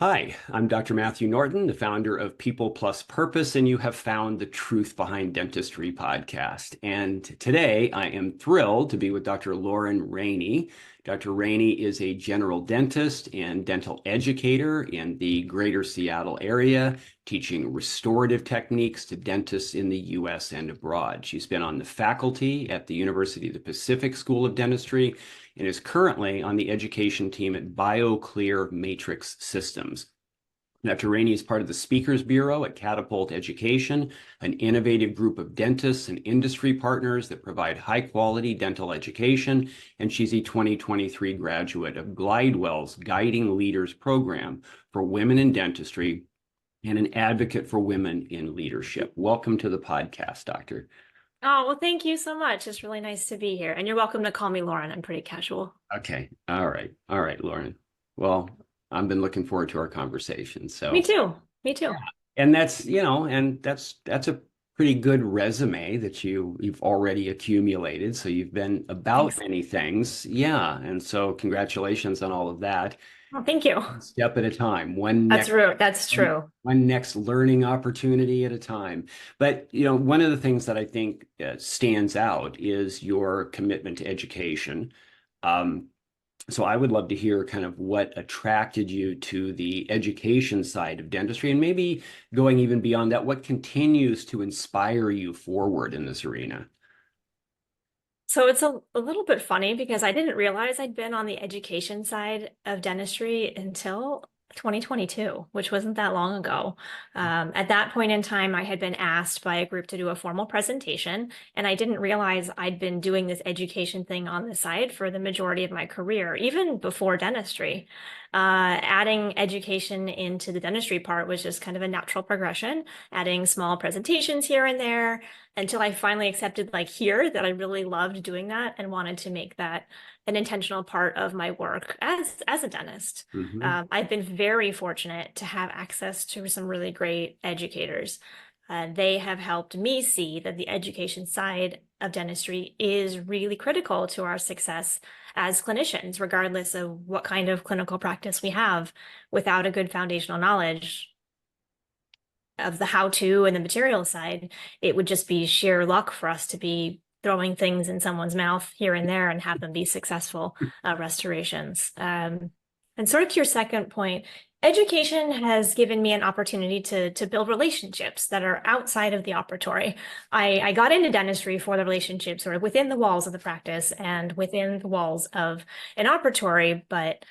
Hi, I'm Dr. Matthew Norton, the founder of People Plus Purpose, and you have found the Truth Behind Dentistry podcast. And today I am thrilled to be with Dr. Lauren Rainey. Dr. Rainey is a general dentist and dental educator in the greater Seattle area, teaching restorative techniques to dentists in the US and abroad. She's been on the faculty at the University of the Pacific School of Dentistry and is currently on the education team at BioClear Matrix Systems. Dr. Rainey is part of the Speakers Bureau at Catapult Education, an innovative group of dentists and industry partners that provide high-quality dental education, and she's a 2023 graduate of Glidewell's Guiding Leaders program for women in dentistry and an advocate for women in leadership. Welcome to the podcast, Doctor. Oh, well, thank you so much. It's really nice to be here. And you're welcome to call me Lauren. I'm pretty casual. Okay. All right. All right, Lauren. Well, I've been looking forward to our conversation. So Me too. Me too. yeah. And that's a pretty good resume that you've already accumulated. So you've been about Thanks. many things. Yeah. And so congratulations on all of that. Well, thank you. One step at a time, That's true. one next learning opportunity at a time. But one of the things that I think stands out is your commitment to education. So I would love to hear kind of what attracted you to the education side of dentistry, and maybe going even beyond that, what continues to inspire you forward in this arena? So it's a little bit funny because I didn't realize I'd been on the education side of dentistry until 2022, which wasn't that long ago. At that point in time, I had been asked by a group to do a formal presentation, and I didn't realize I'd been doing this education thing on the side for the majority of my career, even before dentistry. Adding education into the dentistry part was just kind of a natural progression, adding small presentations here and there until I finally accepted here that I really loved doing that and wanted to make that an intentional part of my work as a dentist. Mm-hmm. I've been very fortunate to have access to some really great educators. They have helped me see that the education side of dentistry is really critical to our success as clinicians, regardless of what kind of clinical practice we have. Without a good foundational knowledge of the how-to and the material side, it would just be sheer luck for us to be throwing things in someone's mouth here and there and have them be successful restorations. And sort of to your second point, education has given me an opportunity to build relationships that are outside of the operatory. I got into dentistry for the relationships sort of within the walls of the practice and within the walls of an operatory, but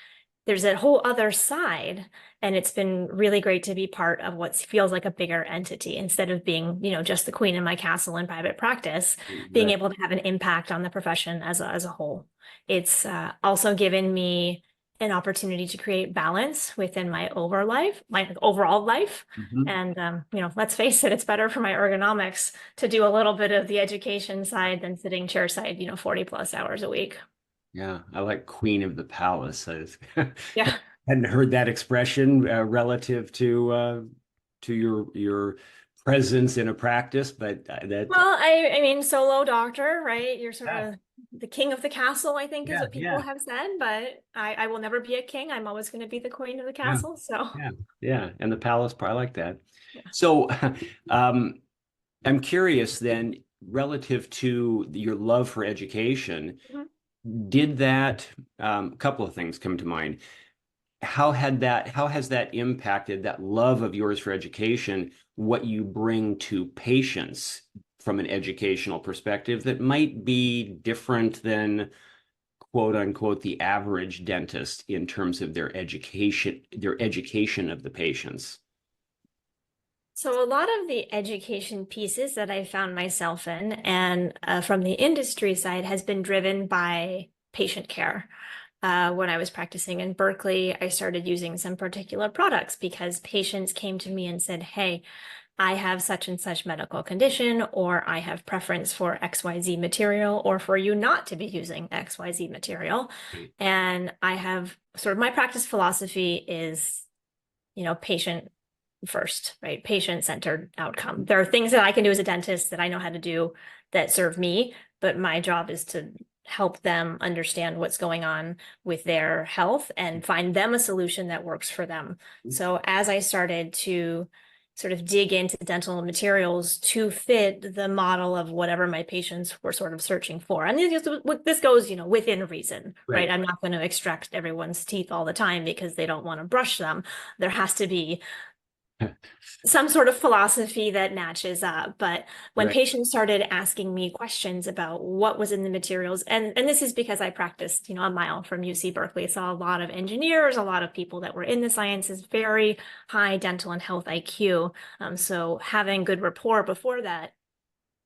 there's a whole other side, and it's been really great to be part of what feels like a bigger entity instead of being, just the queen in my castle in private practice, being able to have an impact on the profession as a whole. It's also given me an opportunity to create balance within my overall life. Mm-hmm. And, let's face it, it's better for my ergonomics to do a little bit of the education side than sitting chair side, 40 plus hours a week. Yeah, I like Queen of the Palace. Yeah. Hadn't heard that expression relative to your presence in a practice, but that Well, I mean, solo doctor, right? You're sort yeah, of the king of the castle, I think is yeah, what people yeah, have said, but I will never be a king. I'm always going to be the queen of the yeah, castle. So, yeah, yeah, and the palace part, I like that. yeah. So, um, I'm curious then, relative to your love for education, Mhm. did that a couple of things come to mind. How has that impacted that love of yours for education, what you bring to patients from an educational perspective that might be different than quote unquote the average dentist in terms of their education of the patients? So a lot of the education pieces that I found myself in and from the industry side has been driven by patient care. When I was practicing in Berkeley, I started using some particular products because patients came to me and said, hey, I have such and such medical condition, or I have preference for XYZ material, or for you not to be using XYZ material. And I have sort of my practice philosophy is, patient first, right? Patient-centered outcome. There are things that I can do as a dentist that I know how to do that serve me, but my job is to help them understand what's going on with their health and find them a solution that works for them. So as I started to sort of dig into dental materials to fit the model of whatever my patients were sort of searching for. And this goes, within reason, right? Right. I'm not going to extract everyone's teeth all the time because they don't want to brush them. There has to be some sort of philosophy that matches up. But when Right. patients started asking me questions about what was in the materials, and this is because I practiced, a mile from UC Berkeley, saw a lot of engineers, a lot of people that were in the sciences, very high dental and health IQ. So having good rapport before that,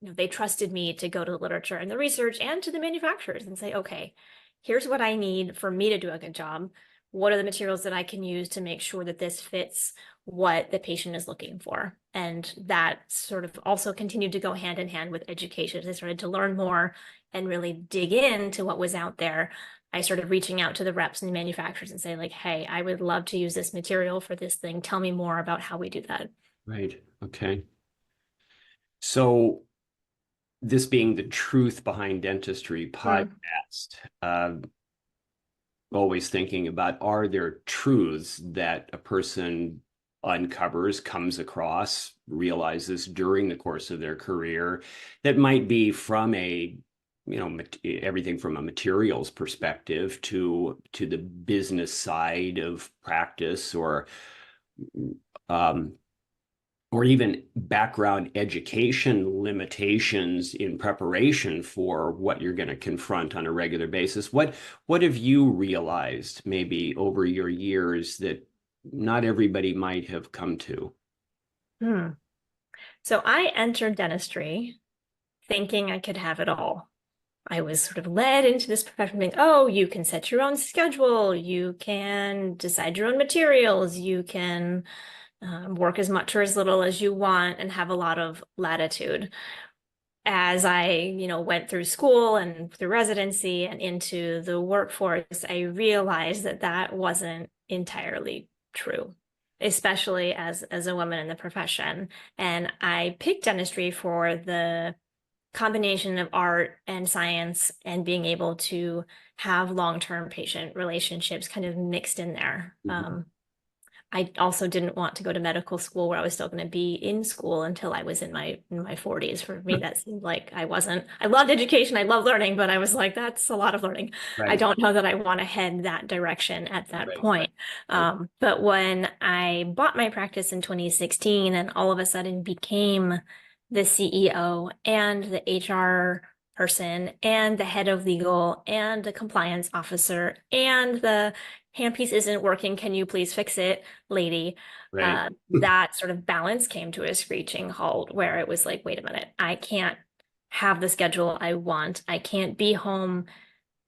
they trusted me to go to the literature and the research and to the manufacturers and say, okay, here's what I need for me to do a good job. What are the materials that I can use to make sure that this fits what the patient is looking for? And that sort of also continued to go hand in hand with education. As I started to learn more and really dig into what was out there, I started reaching out to the reps and the manufacturers and say, like, hey, I would love to use this material for this thing. Tell me more about how we do that. Right. Okay. So this being the Truth Behind Dentistry Mm. podcast, always thinking about, are there truths that a person uncovers, comes across, realizes during the course of their career that might be from everything from a materials perspective to the business side of practice, um, or even background education limitations in preparation for what you're going to confront on a regular basis. What have you realized maybe over your years that not everybody might have come to? Hmm. So I entered dentistry thinking I could have it all. I was sort of led into this profession being, oh, you can set your own schedule, you can decide your own materials, you can work as much or as little as you want and have a lot of latitude. As I, went through school and through residency and into the workforce, I realized that that wasn't entirely true, especially as a woman in the profession. And I picked dentistry for the combination of art and science and being able to have long-term patient relationships kind of mixed in there. Mhm. I also didn't want to go to medical school where I was still going to be in school until I was in my 40s. For me, that seemed like I wasn't. I loved education, I love learning, but I was like, that's a lot of learning. I Right, don't know that I want to head that direction at that right, point. right, But when I bought my practice in 2016 and all of a sudden became the CEO and the HR person and the head of legal and the compliance officer and the handpiece isn't working, can you please fix it, lady? right, That sort of balance came to a screeching halt where it was like, wait a minute, I can't have the schedule I want. I can't be home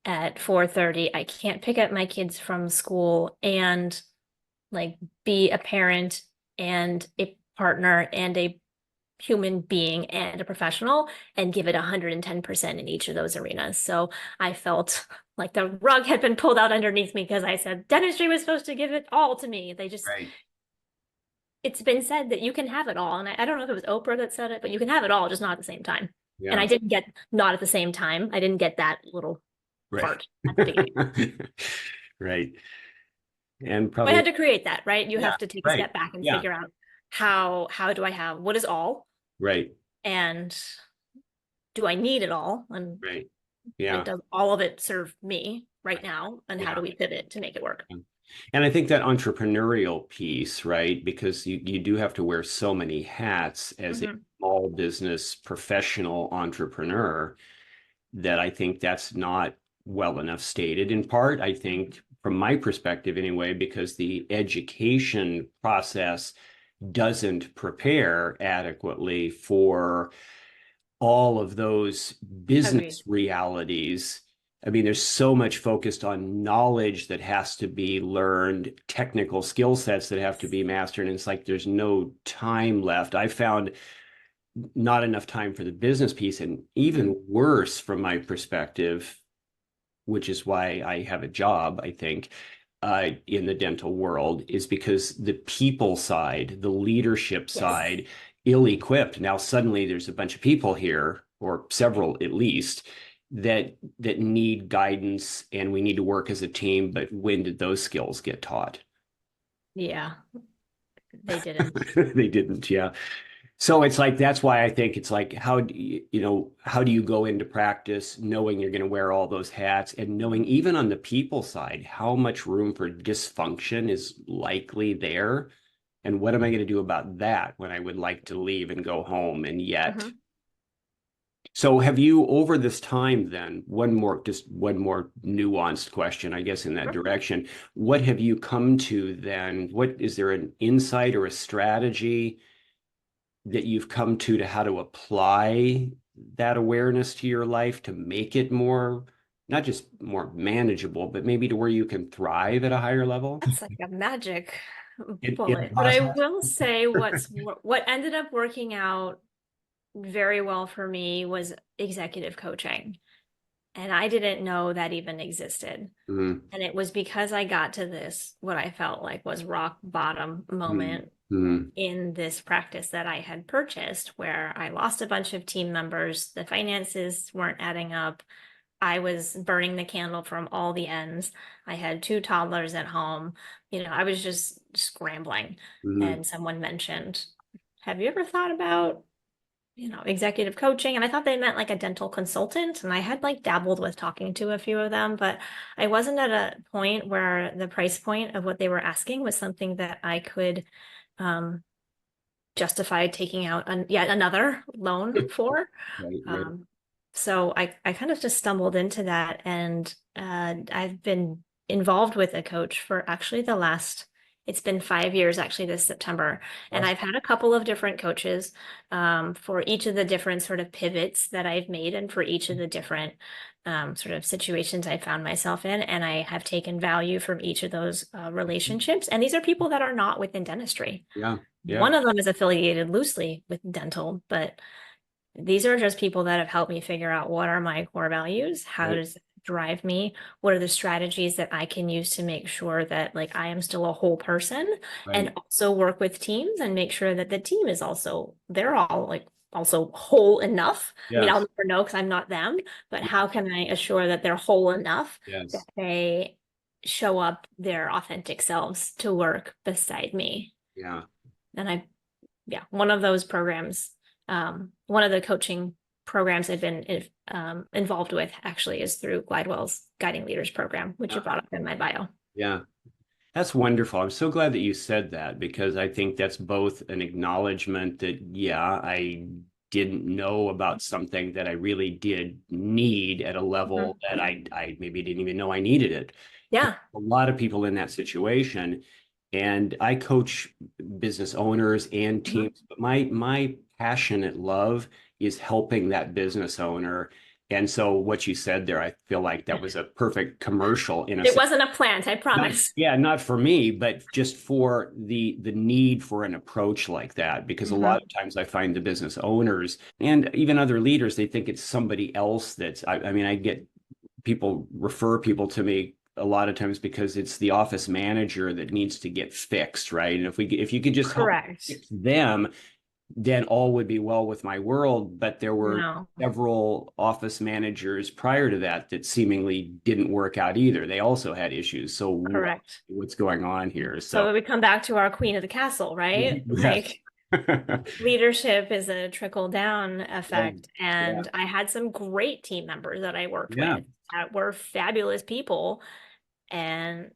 at 4:30. I can't pick up my kids from school and like be a parent and a partner and a human being and a professional and give it 110% in each of those arenas. So I felt like the rug had been pulled out underneath me because I said dentistry was supposed to give it all to me. right. It's been said that you can have it all. And I don't know if it was Oprah that said it, but you can have it all, just not at the same time. And I Yeah, didn't get not at the same time. I didn't get that little right. part at the beginning. Right. And So I probably, had to create that, right? You yeah, have to take a right. step back and Yeah, figure out how do I have what is all right, and do I need it all? And right. like, Yeah, does all of it serve me right now? And how yeah. do we pivot to make it work? And I think that entrepreneurial piece, right? Because you do have to wear so many hats as a Mhm. small business professional entrepreneur that I think that's not well enough stated. In part, I think, from my perspective anyway, because the education process doesn't prepare adequately for all of those Agreed. business realities. I mean, there's so much focused on knowledge that has to be learned, technical skill sets that have to be mastered. And it's like there's no time left. I found not enough time for the business piece. And Mhm. even worse, from my perspective, which is why I have a job, I think, in the dental world, is because the people side, the leadership Yes. side, ill equipped. Now, suddenly there's a bunch of people here, or several at least, that need guidance and we need to work as a team, but when did those skills get taught? Yeah, they didn't. They didn't, yeah. So it's like that's why I think it's like how do how do you go into practice knowing you're going to wear all those hats and knowing even on the people side how much room for dysfunction is likely there, and what am I going to do about that when I would like to leave and go home and yet. Mhm. So have you over this time then, just one more nuanced question, I guess, in that Sure. direction. What have you come to then? What is there an insight or a strategy that you've come to how to apply that awareness to your life to make it more, not just more manageable, but maybe to where you can thrive at a higher level That's like a magic in the bullet. But I process? will say what ended up working out very well for me was executive coaching. And I didn't know that even existed. Mm, And it was because I got to this, what I felt like was rock bottom mm, moment mm, in this practice that I had purchased, where I lost a bunch of team members. The finances weren't adding up. I was burning the candle from all the ends. I had two toddlers at home. I was just scrambling. mm. And someone mentioned, have you ever thought about executive coaching? And I thought they meant like a dental consultant. And I had like dabbled with talking to a few of them, but I wasn't at a point where the price point of what they were asking was something that I could um, justify taking out yet another loan for. Right, right, Um, so I kind of just stumbled into that, and I've been involved with a coach for actually it's been 5 years actually this September. And awesome. I've had a couple of different coaches for each of the different sort of pivots that I've made and for each of the different sort of situations I found myself in. And I have taken value from each of those relationships. And these are people that are not within dentistry. Yeah, yeah, One of them is affiliated loosely with dental, but these are just people that have helped me figure out what are my core values, how right, does it drive me, what are the strategies that I can use to make sure that like I am still a whole person, and right. also work with teams and make sure that the team is also they're all like also whole enough. I mean, I'll Yes, never know because I'm not them, but how can I assure that they're whole enough that yes, they show up their authentic selves to work beside me? yeah. And yeah, one of those programs, one of the coaching programs I've been involved with actually is through Glidewell's Guiding Leaders program, which you Yeah, brought up in my bio. yeah. That's wonderful. I'm so glad that you said that because I think that's both an acknowledgement that, yeah, I didn't know about something that I really did need at a level Mhm. that I maybe didn't even know I needed it. Because Yeah. a lot of people in that situation, and I coach business owners and Mhm. teams, but my passionate love is helping that business owner. And so what you said there, I feel like that was a perfect commercial in a It sense. wasn't a plant, I Not, promise. yeah, not for me, but just for the need for an approach like that. Because a lot Mhm. of times I find the business owners and even other leaders, they think it's somebody else I mean, I get people refer people to me a lot of times because it's the office manager that needs to get fixed, right? And if you could just help Correct. fix them, then all would be well with my world. But there were No, several office managers prior to that that seemingly didn't work out either. They also had issues. So correct. what's going on here? So So we come back to our queen of the castle, right? yes. Like leadership is a trickle down Yeah, effect. yeah, And I had some great team members that I worked yeah, with that were fabulous people. And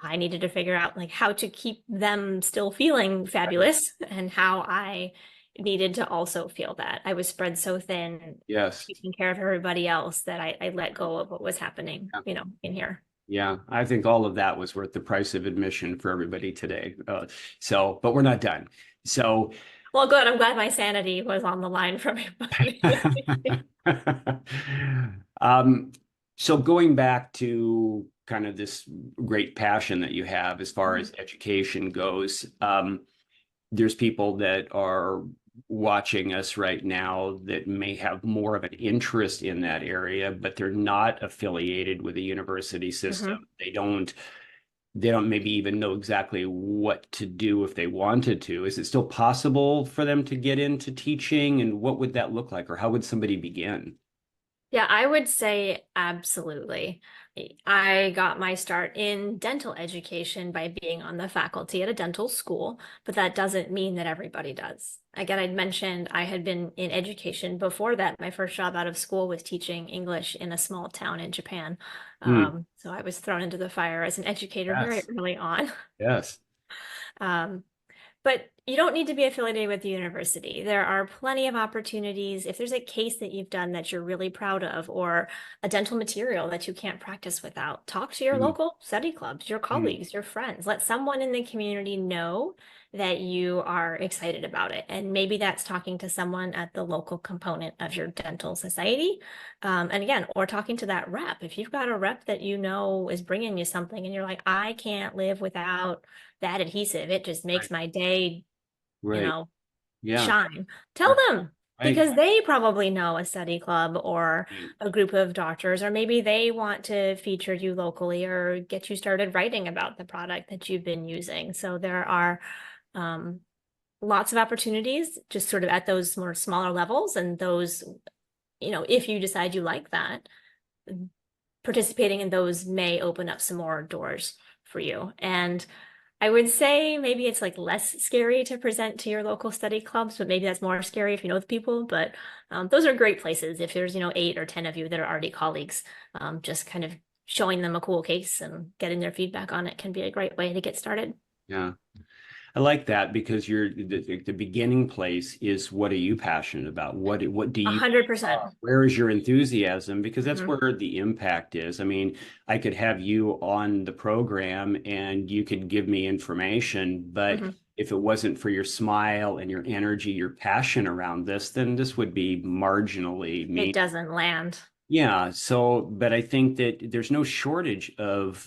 I needed to figure out like how to keep them still feeling right. fabulous and how I needed to also feel that. I was spread so thin, Yes. taking care of everybody else that I let go of what was happening, Yeah. in here. Yeah, I think all of that was worth the price of admission for everybody today. But we're not done. So, Well, good. I'm glad my sanity was on the line from everybody. um, so going back to kind of this great passion that you have as far as education goes, there's people that are watching us right now that may have more of an interest in that area, but they're not affiliated with a university system. Mhm. They don't maybe even know exactly what to do if they wanted to. Is it still possible for them to get into teaching? And what would that look like? Or how would somebody begin? Yeah, I would say absolutely. I got my start in dental education by being on the faculty at a dental school, but that doesn't mean that everybody does. Again, I'd mentioned I had been in education before that. My first job out of school was teaching English in a small town in Japan. Hmm. So I was thrown into the fire as an educator very Yes. early on. Yes. Um, but you don't need to be affiliated with the university. There are plenty of opportunities. If there's a case that you've done that you're really proud of, or a dental material that you can't practice without, talk to your Hmm. local study clubs, your Hmm. colleagues, your friends. Let someone in the community know that you are excited about it. And maybe that's talking to someone at the local component of your dental society. And again, or talking to that rep. If you've got a rep that you know is bringing you something and you're like, I can't live without that adhesive. It just Right. makes my day, you Right. know, Yeah. shine. Tell Right. them Right. because they probably know a study club or Right. a group of doctors, or maybe they want to feature you locally or get you started writing about the product that you've been using. So there are um, lots of opportunities just sort of at those more smaller levels. And those, if you decide you like that, participating in those may open up some more doors for you. And I would say maybe it's like less scary to present to your local study clubs, but maybe that's more scary if you know the people. But those are great places. If there's, 8 or 10 of you that are already colleagues, just kind of showing them a cool case and getting their feedback on it can be a great way to get started. Yeah. I like that because the beginning place is what are you passionate about? What do A you 100%. where is your enthusiasm? Because that's Mhm. where the impact is. I mean, I could have you on the program and you could give me information, but Mhm. if it wasn't for your smile and your energy, your passion around this, then this would be marginally It me. doesn't land. Yeah, so, but I think that there's no shortage of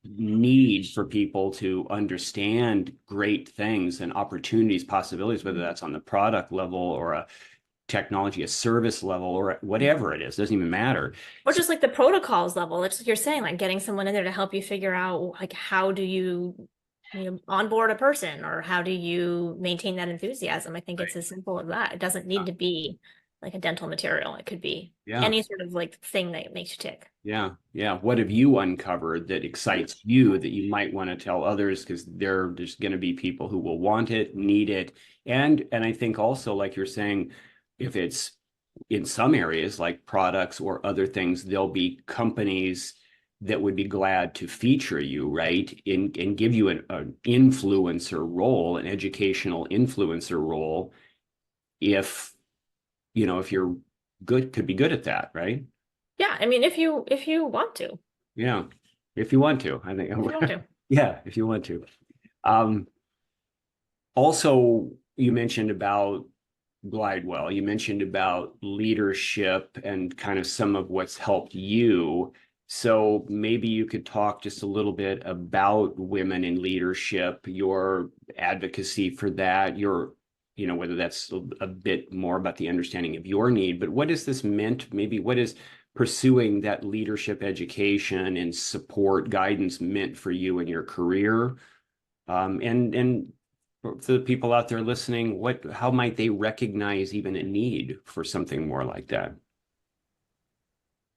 need for people to understand great things and opportunities, possibilities, whether that's on the product level or a technology, a service level, or whatever it is, doesn't even matter. Or So, just like the protocols level. It's like you're saying, like getting someone in there to help you figure out like how do you onboard a person or how do you maintain that enthusiasm? I think it's as simple as that. It doesn't need to be like a dental material. It could be yeah, any sort of like thing that makes you tick. yeah, yeah. What have you uncovered that excites you that you might want to tell others? Because there's going to be people who will want it, need it, and I think also, like you're saying, if it's in some areas like products or other things, there'll be companies that would be glad to feature you, right? And give you an influencer role, an educational influencer role, if if you're good, could be good at that, right? Yeah, I mean if you want to. Yeah, if you want to, I think. If you want to. Yeah, if you want to. Um, Also, you mentioned about Glidewell. You mentioned about leadership and kind of some of what's helped you. So maybe you could talk just a little bit about women in leadership, your advocacy for that, whether that's a bit more about the understanding of your need, but what has this meant? Maybe what is pursuing that leadership education and support guidance meant for you in your career? And for the people out there listening, how might they recognize even a need for something more like that?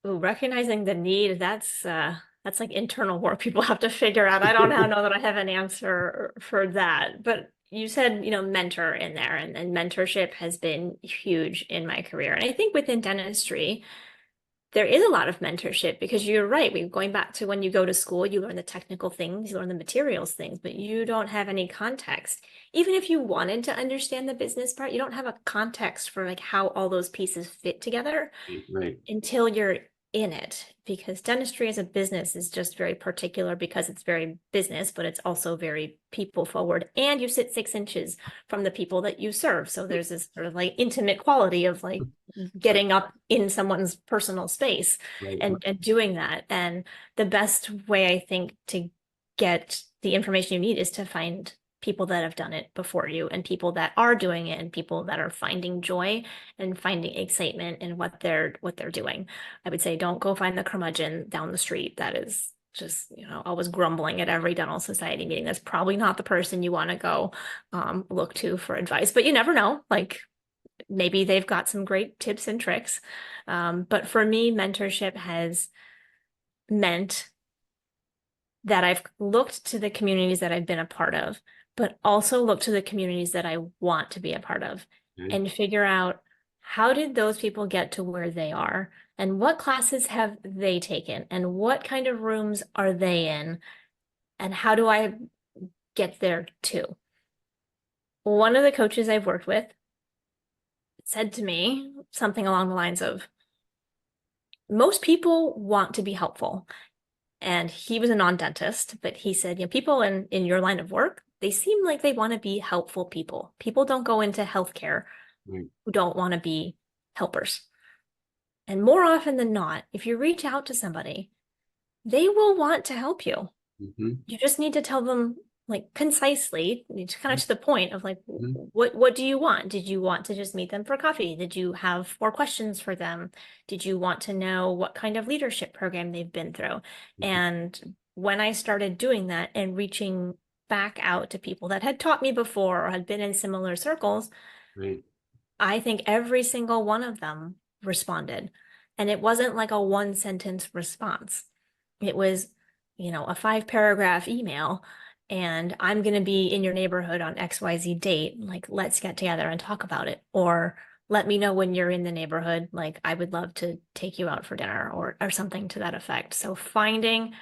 Ooh, recognizing the need, that's like internal work people have to figure out. I don't know that I have an answer for that. But you said, mentor in there, and mentorship has been huge in my career. And I think within dentistry, there is a lot of mentorship because you're right. We going back to when you go to school, you learn the technical things, you learn the materials things, but you don't have any context. Even if you wanted to understand the business part, you don't have a context for like how all those pieces fit together Right. until you're in it, because dentistry as a business is just very particular because it's very business, but it's also very people forward. And you sit 6 inches from the people that you serve. So there's this sort of like intimate quality of like Right. getting up in someone's personal space Right. and doing that. And the best way I think to get the information you need is to find people that have done it before you and people that are doing it and people that are finding joy and finding excitement in what they're doing. I would say don't go find the curmudgeon down the street that is just, always grumbling at every dental society meeting. That's probably not the person you want to go look to for advice, but you never know. Like maybe they've got some great tips and tricks. But for me, mentorship has meant that I've looked to the communities that I've been a part of, but also looked to the communities that I want to be a part of Okay. and figure out how did those people get to where they are and what classes have they taken and what kind of rooms are they in and how do I get there too. One of the coaches I've worked with said to me something along the lines of, most people want to be helpful. And he was a non-dentist, but he said, people in your line of work, they seem like they want to be helpful people. People don't go into healthcare Right. who don't want to be helpers. And more often than not, if you reach out to somebody, they will want to help you. Mm-hmm. You just need to tell them like concisely, kind of to the point of like, Mm-hmm. what do you want? Did you want to just meet them for coffee? Did you have more questions for them? Did you want to know what kind of leadership program they've been through? And when I started doing that and reaching back out to people that had taught me before or had been in similar circles, Right. I think every single one of them responded. And it wasn't like a one sentence response. It was, a 5 paragraph email and I'm going to be in your neighborhood on XYZ date. Like, let's get together and talk about it. Or let me know when you're in the neighborhood. Like, I would love to take you out for dinner or something to that effect. So finding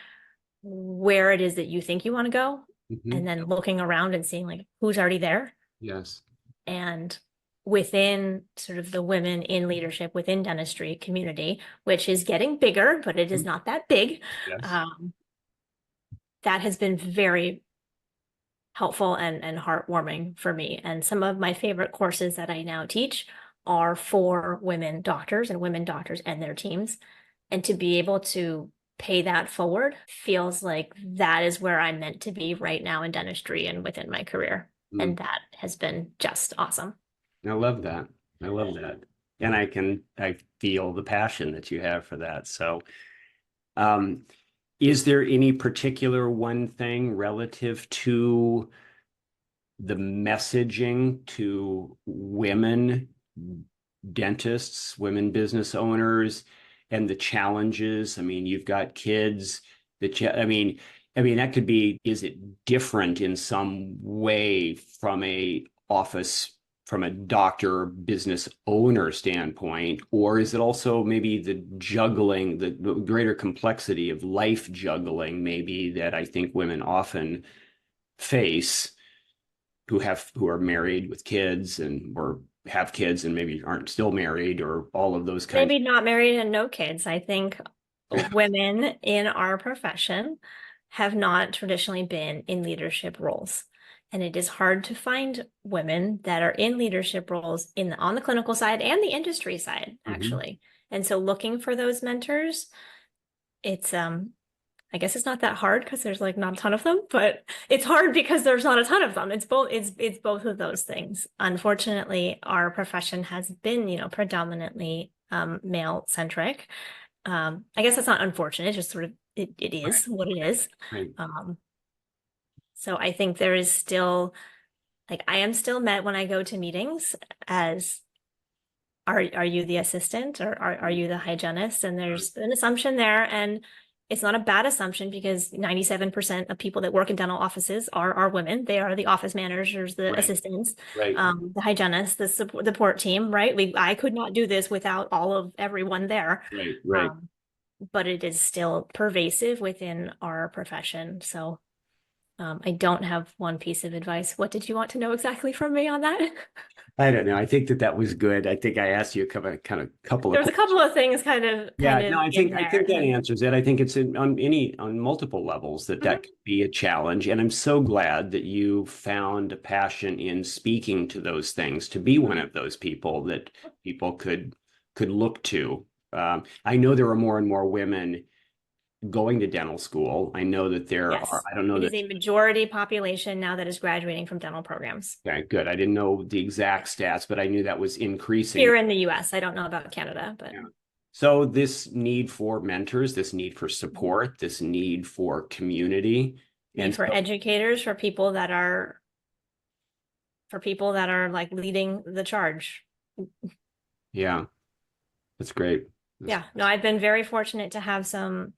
where it is that you think you want to go Mm-hmm. and then looking around and seeing like who's already there Yes. and within sort of the women in leadership within dentistry community, which is getting bigger, but it is not that big. Yes. Um, that has been very helpful and heartwarming for me. And some of my favorite courses that I now teach are for women doctors and their teams. And to be able to pay that forward feels like that is where I'm meant to be right now in dentistry and within my career. Mm. And that has been just awesome. I love that. I love that. And I feel the passion that you have for that. So, um, is there any particular one thing relative to the messaging to women dentists, women business owners, and the challenges? I mean, you've got kids I mean, that could be, is it different in some way from a office, from a doctor business owner standpoint, or is it also maybe the juggling, the greater complexity of life juggling, maybe that I think women often face who are married with kids and or have kids and maybe aren't still married or all of those kinds Maybe not married and no kids. I think women in our profession have not traditionally been in leadership roles. And it is hard to find women that are in leadership roles on the clinical side and the industry side, of. Mm-hmm. actually. And so looking for those mentors, it's I guess it's not that hard because there's like not a ton of them, but it's hard because there's not a ton of them. It's both of those things. Unfortunately, our profession has been, predominantly male centric. I guess that's not unfortunate, it's just sort of it Right, is what it is. right. Um, so I think there is still like I am still met when I go to meetings as are you the assistant or are you the hygienist? And there's an assumption there, and it's not a bad assumption because 97% of people that work in dental offices are women. They are the office managers, the Right, assistants, right, the hygienists, the support team, right? I could not do this without all of everyone there. right, right. Um, but it is still pervasive within our profession. So I don't have one piece of advice. What did you want to know exactly from me on that? I don't know. I think that was good. I think I asked you a couple of There was a questions. couple of things kind of Yeah, no, I in think I there. think that answers it. I think it's on multiple levels that Mhm. could be a challenge, and I'm so glad that you found a passion in speaking to those things, to be one of those people that people could look to. I know there are more and more women going to dental school. I know that there are. Yes, I don't know it is that. a majority population now that is graduating from dental programs Okay, good. I didn't know the exact stats, but I knew that was increasing. here in the US. I don't know about Canada, but Yeah. So this need for mentors, this need for support, this need for community, need and for so educators, for people that are like leading the charge Yeah, that's great. Yeah, no, I've been very fortunate to have some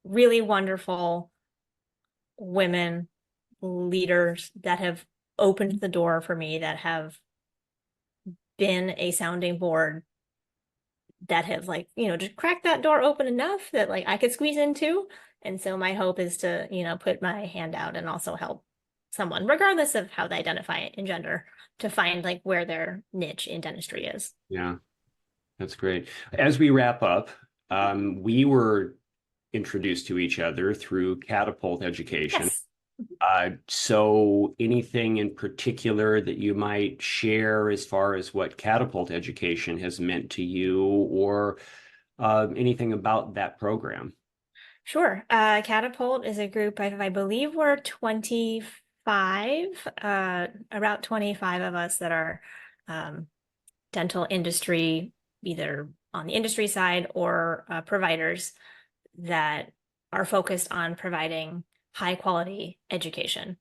really wonderful women leaders that have opened the door for me, that have been a sounding board, that have like, just cracked that door open enough that like I could squeeze into. And so my hope is to, put my hand out and also help someone, regardless of how they identify it in gender, to find like where their niche in dentistry is. Yeah, that's great. As we wrap up, we were introduced to each other through Catapult Education. Yes. So anything in particular that you might share as far as what Catapult Education has meant to you, or anything about that program? Sure. Catapult is a group, I believe we're 25, about 25 of us that are um, dental industry, either on the industry side or providers that are focused on providing high quality education.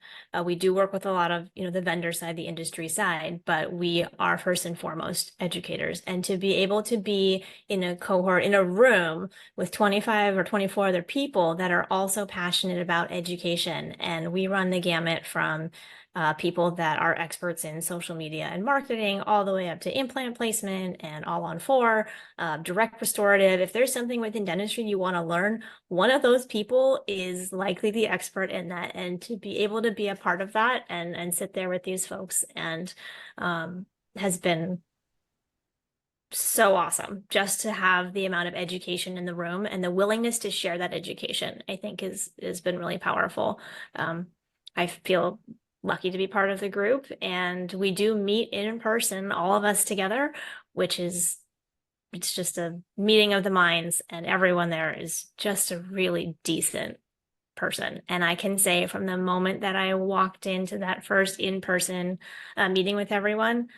We do work with a lot of, the vendor side, the industry side, but we are first and foremost educators. And to be able to be in a cohort, in a room with 25 or 24 other people that are also passionate about education, and we run the gamut from people that are experts in social media and marketing, all the way up to implant placement and all on four, direct restorative. If there's something within dentistry you want to learn, one of those people is likely the expert in that. And to be able to be a part of that and sit there with these folks and has been so awesome. Just to have the amount of education in the room and the willingness to share that education, I think has been really powerful. I feel lucky to be part of the group, and we do meet in person, all of us together, which is, it's just a meeting of the minds, and everyone there is just a really decent person. And I can say from the moment that I walked into that first in-person meeting with everyone,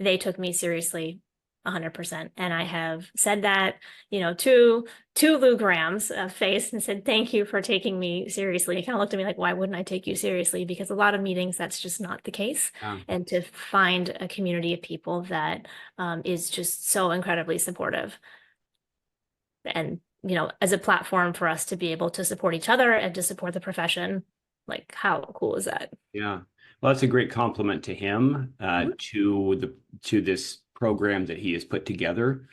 they took me seriously 100%. And I have said that, to Lou Graham's face, and said, thank you for taking me seriously. He kind of looked at me like, why wouldn't I take you seriously? Because a lot of meetings, that's just not the case. Yeah. And to find a community of people that is just so incredibly supportive, and, as a platform for us to be able to support each other and to support the profession, like how cool is that? Yeah. Well, that's a great compliment to him, Mhm. to this program that he has put together.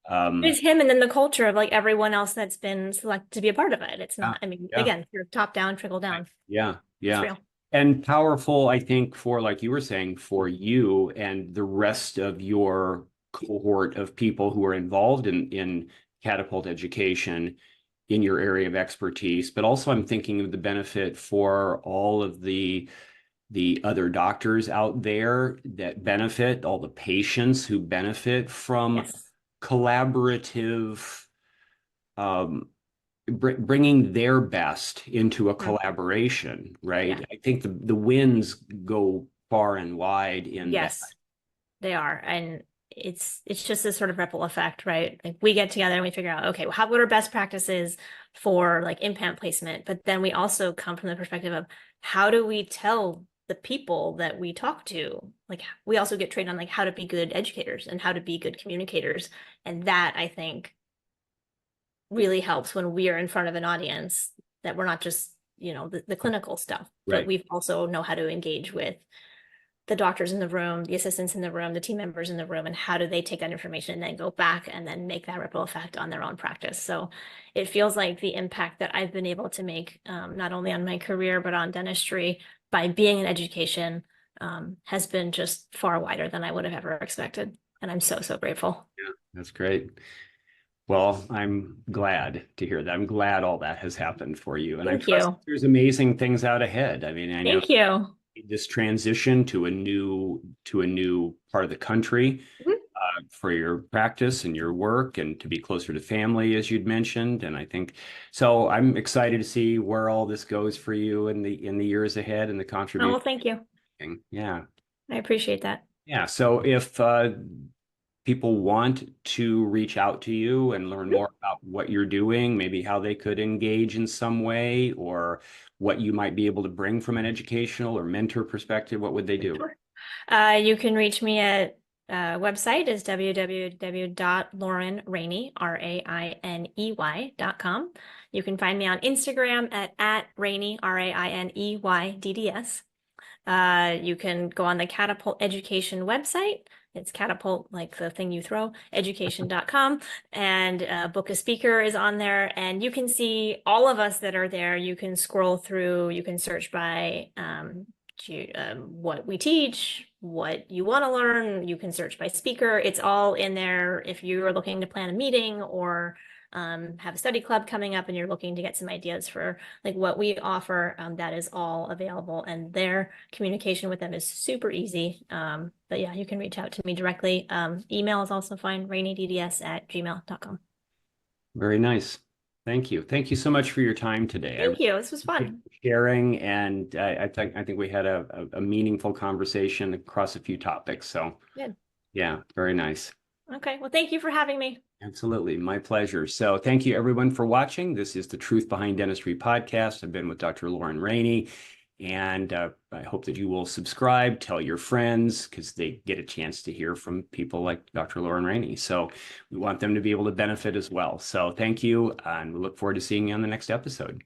It's him, and then the culture of like everyone else that's been selected to be a part of it. It's Yeah, not, I mean, yeah, again, you're top down, trickle right. down. Yeah, It's yeah. real. And powerful, I think, for, like you were saying, for you and the rest of your cohort of people who are involved in Catapult Education in your area of expertise. But also I'm thinking of the benefit for all of the other doctors out there that benefit, all the patients who benefit from Yes. collaborative, um, bringing their best into a Mm. collaboration, Yeah. right? I think the wins go far and wide in that. Yes, they are. And it's just this sort of ripple effect, right? Like we get together and we figure out, okay, well, what are best practices for like implant placement? But then we also come from the perspective of how do we tell the people that we talk to, like we also get trained on like how to be good educators and how to be good communicators. And that I think really helps when we are in front of an audience, that we're not just, the clinical stuff, but Right. we also know how to engage with the doctors in the room, the assistants in the room, the team members in the room, and how do they take that information and then go back and then make that ripple effect on their own practice. So it feels like the impact that I've been able to make, not only on my career, but on dentistry by being in education, has been just far wider than I would have ever expected. And I'm so, so grateful. Yeah, that's great. Well, I'm glad to hear that. I'm glad all that has happened for you. And I Thank trust you. there's amazing things out ahead. I mean, I know Thank you. this transition to a new part of the country, Mhm. for your practice and your work, and to be closer to family, as you'd mentioned. And I think so. I'm excited to see where all this goes for you in the years ahead, and the Oh, well, contribution. thank you. Yeah, I appreciate that. yeah. So if people want to reach out to you and learn Mhm. more about what you're doing, maybe how they could engage in some way, or what you might be able to bring from an educational or mentor perspective, what would they do? Sure. You can reach me at website is www.laurenrainey, Rainey.com. You can find me on Instagram at Rainey, RAINEYDDS. You can go on the Catapult Education website. It's catapult, like the thing you throw, education.com. And Book a Speaker is on there. And you can see all of us that are there. You can scroll through, you can search by what we teach, what you want to learn. You can search by speaker. It's all in there if you are looking to plan a meeting or have a study club coming up and you're looking to get some ideas for like what we offer. That is all available, and their communication with them is super easy. But yeah, you can reach out to me directly. Email is also fine, raineyDDS@gmail.com. Very nice. Thank you. Thank you so much for your time today. Thank you. This was fun. Sharing, and I think we had a meaningful conversation across a few topics. So Good. yeah, very nice. Okay. Well, thank you for having me. Absolutely. My pleasure. So thank you everyone for watching. This is the Truth Behind Dentistry podcast. I've been with Dr. Lauren Rainey, and I hope that you will subscribe, tell your friends, because they get a chance to hear from people like Dr. Lauren Rainey. So we want them to be able to benefit as well. So thank you, and we look forward to seeing you on the next episode.